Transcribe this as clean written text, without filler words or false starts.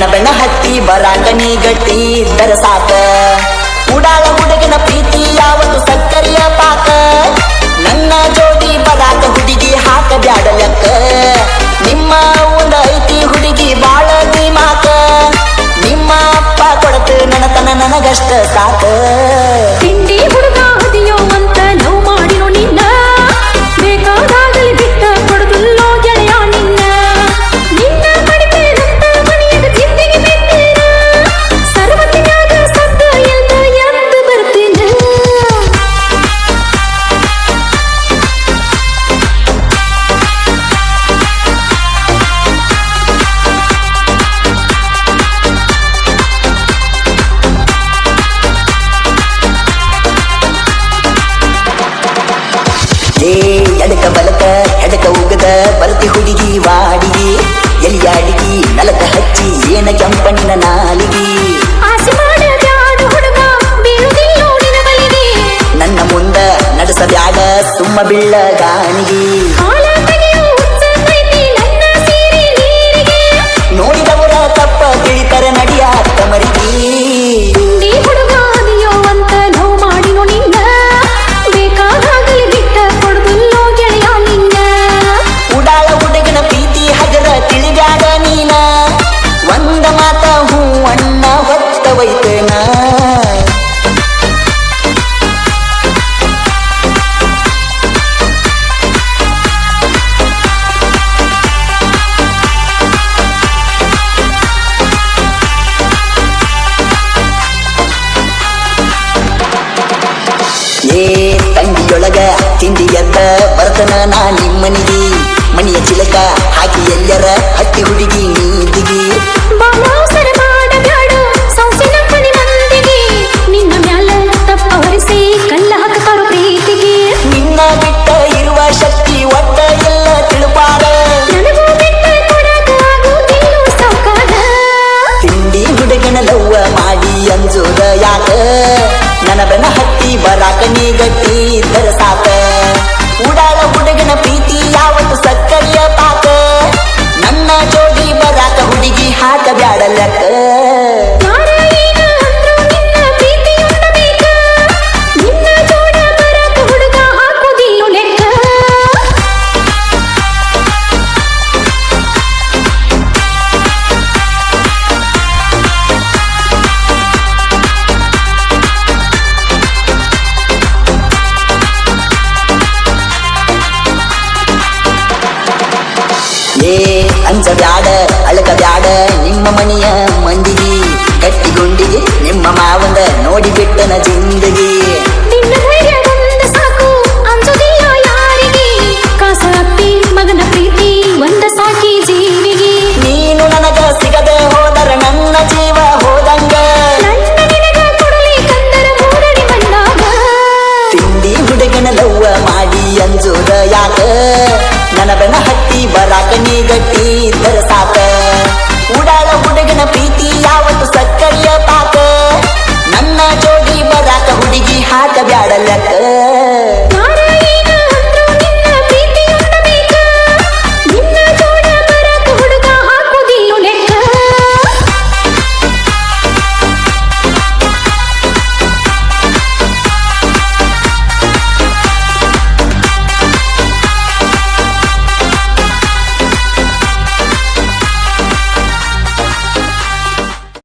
ನನ್ನ ಬೆನ್ನ ಹತ್ತಿ ಬರಾಕ ನೀ ಗಟ್ಟಿ ಇದ್ದರ ಸಾಕ. ಉಡಾಳ ಹುಡುಗನ ಪ್ರೀತಿ ಯಾವತ್ತು ಸಕ್ಕರೆಯ ಪಾಕ. ನನ್ನ ಜೋಡಿ ಬರಾಕ ಹುಡುಗಿ ಹಾಕ ಬ್ಯಾಡ ಲೆಕ್ಕ. ನಿಮ್ಮ ಒಂದು ಐತಿ ಹುಡುಗಿ ಬಾಳ ದಿಮಾಕ. ನಿಮ್ಮ ಅಪ್ಪ ಕೊಡತ ನನತನ ನನಗಷ್ಟ ಸಾಕ. ತಿಂಡಿ ಹುಡುಗ ಹದಿಯೋ ಅಂತ ಲವ್ ಮಾಡಿರೋ ನಿನ್ನ, ಬೇಕಾದಾಗಲಿ ಬಿಟ್ಟ ಕೊಡುದಿಲ್ಲೋ ಗೆಳೆಯ ನಿನ್ನ. ನಿನ್ನ ಕಡಿತೇನಂತ ಮನೆಯಾಗ ಜಿಂದಿಗೆ ಬಿಟ್ಟೇನ, ಸರ್ವತಿನಾಗ ಸದ್ದ ಎಲ್ದ ಎದ್ದು ಬರ್ತೀನ. ಎಡಕ ಬಲಕ ಎಡಕ ಉಗದ ಬರ್ತಿ ಹುಡುಗಿ ವಾಡಿಗಿ. ಎಲ್ಲಿ ಅಡಿಗಿ ನಲಕ ಹಚ್ಚಿ ಏನ ಕೆಂಪಣ್ಣಿನ ನಾಲಿಗಿ. ಆಸೆ ಮಾಡ ಬ್ಯಾಡ ಹುಡುಗ ಬೀಳುದಿಲ್ಲೋ ನಿನ ಬಲಿಗೆ. ನನ್ನ ಮುಂದ ನಡೆಸಬ್ಯಾಡ ಸುಮ್ಮ ಬಿಳ್ಳ ಗಾಣಿಗಿ. ಕಾಲ ತೆಗೆಯೋ ಹುಚ್ಚೈತಿ ನನ್ನ ಸೀರೆ ನೀರಿಗೆ. ನೋಡಿದವರ ತಪ್ಪ ತಿಳಿತರ ನಡಿಯಾತ್ತ ಮರಿಗಿ. ತಿಂಡಿ ಹುಡುಗ ಹದಿಯೋ ಅಂತ ಲವ್ ಮಾಡಿರೋ ನಿನ್ನ, ಬೇಕಾದಾಗಲಿ ಬಿಟ್ಟ ಕೊಡುದಿಲ್ಲೋ ಗೆಳೆಯ ನಿನ್ನ. ಉಡಾಳ ಹುಡುಗನ ಪ್ರೀತಿ ಹಗರ ತಿಳಿಬ್ಯಾಡ ನೀನ. ಒಂದ ಮಾತ ಹೂ ಅಣ್ಣ ಹೊತ್ತ ವೈತನ. ತಂಗಿಯೊಳಗ ತಿಂಡಿ ಎದ್ದ ಬರ್ತನ ನಾ ನಿಮ್ಮನಿಗಿ. ಮಣಿಯ ಚಿಲಕ ಹಾಕಿ ಎಲ್ಲರ ಹಟ್ಟಿ ಹುಡುಗಿ ನೀದಿಗಿ. ಬಾಳಾಸರ ಮಾಡಬ್ಯಾಡ ಸೌಸಿನ ಮನೆ ಮಂದಿಗೆ. ನಿನ್ನ ಮ್ಯಾಲ ತಪ್ಪ ಹೊರಿಸಿ ಕಲ್ಲ ಹಾಕತಾರೋ ಪ್ರೀತಿಗೆ. ನಿನ್ನ ಬಿಟ್ಟ ಇರುವ ಶಕ್ತಿ ಒಟ್ಟ ಎಲ್ಲ ತಿಳುಪಾರ. ನನಗೂ ಬಿಟ್ಟ ಕೊಡಕ ಆಗುವುದಿಲ್ಲೋ ಸಾವ್ಕಾರ. ತಿಂಡಿ ಹುಡುಗನ ಲವ್ವ ಮಾಡಿ ಅಂಜುದ ಯಾಕ. ನನ್ನ ಬೆನ ಹತ್ತಿ ಬರಾಕ ನೀ ಗಟ್ಟಿ ಇದ್ದರ ಸಾಕ. ಉಡಾಳ ಹುಡುಗನ ಪ್ರೀತಿ ಯಾವತ್ತು ಸಕ್ಕರೆಯ ಪಾಕ. ನನ್ನ ಜೋಡಿ ಬರಾಕ ಹುಡುಗಿ ಹಾಕ ಬ್ಯಾಡ ಲೆಕ್ಕ. ಯಾರ ಏನ ಅಂದ್ರು ನಿನ್ನ ಪ್ರೀತಿಯುಂಡಬೇಕ. ನಿನ್ನ ಜೋಡ ಬರಾಕ ಹುಡುಗ ಹಾಕುದಿಲ್ಲೋ ಲೆಕ್ಕ. ಅಂಜಬ್ಯಾಡ